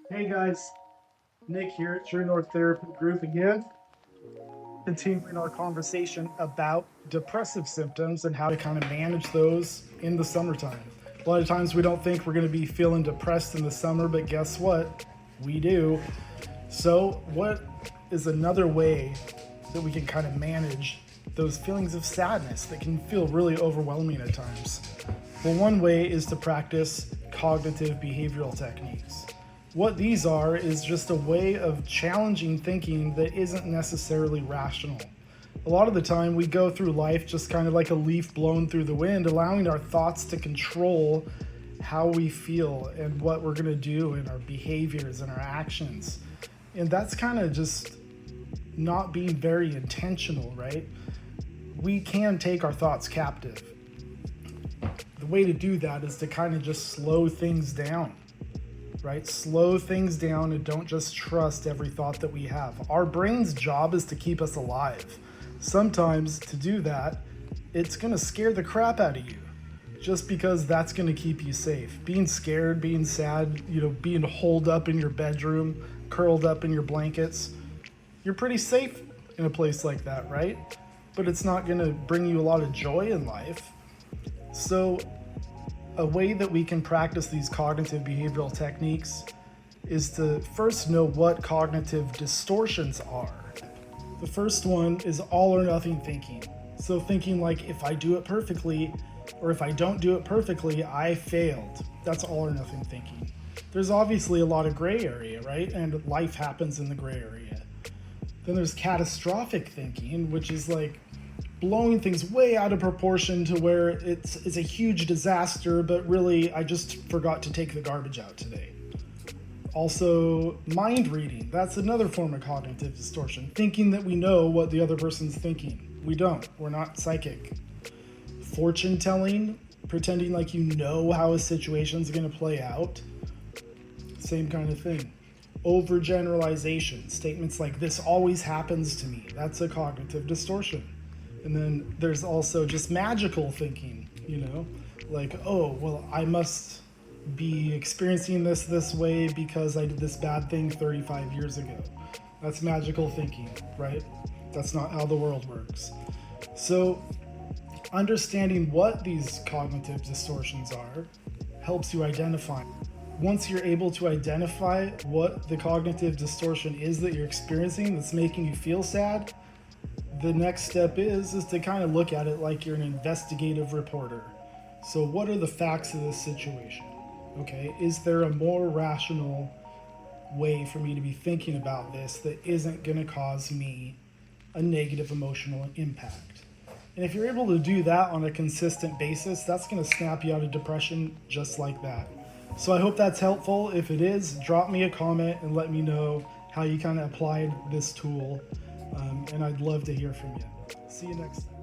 Hey guys, Nick here at True North Therapy Group again, continuing our conversation about depressive symptoms and how to kind of manage those in the summertime. A lot of times we don't think we're going to be feeling depressed in the summer, but guess what? We do. So, what is another way that we can kind of manage those feelings of sadness that can feel really overwhelming at times? Well, one way is to practice cognitive behavioral techniques. What these are is just a way of challenging thinking that isn't necessarily rational. A lot of the time, we go through life just kind of like a leaf blown through the wind, allowing our thoughts to control how we feel and what we're going to do in our behaviors and our actions. And that's kind of just not being very intentional, right? We can take our thoughts captive. The way to do that is to kind of just slow things down, right? Slow things down and don't just trust every thought that we have. Our brain's job is to keep us alive. Sometimes to do that, it's going to scare the crap out of you just because that's going to keep you safe. Being scared, being sad, being holed up in your bedroom, curled up in your blankets, you're pretty safe in a place like that, right? But it's not going to bring you a lot of joy in life. So a way that we can practice these cognitive behavioral techniques is to first know what cognitive distortions are. The first one is all or nothing thinking. So thinking like, if I do it perfectly, or if I don't do it perfectly, I failed. That's all or nothing thinking. There's obviously a lot of gray area, right? And life happens in the gray area. Then there's catastrophic thinking, which is like blowing things way out of proportion to where it's a huge disaster, but really I just forgot to take the garbage out today. Also, mind reading. That's another form of cognitive distortion. Thinking that we know what the other person's thinking. We don't. We're not psychic. Fortune telling, pretending like you know how a situation's going to play out. Same kind of thing. Overgeneralization. Statements like, this always happens to me. That's a cognitive distortion. And then there's also just magical thinking, like, oh, well, I must be experiencing this way because I did this bad thing 35 years ago. That's magical thinking, right? That's not how the world works. So understanding what these cognitive distortions are helps you identify. Once you're able to identify what the cognitive distortion is that you're experiencing that's making you feel sad, the next step is to kind of look at it like you're an investigative reporter. So what are the facts of this situation? Okay, is there a more rational way for me to be thinking about this that isn't going to cause me a negative emotional impact? And if you're able to do that on a consistent basis, that's going to snap you out of depression just like that. So I hope that's helpful. If it is, drop me a comment and let me know how you kind of applied this tool. And I'd love to hear from you. See you next time.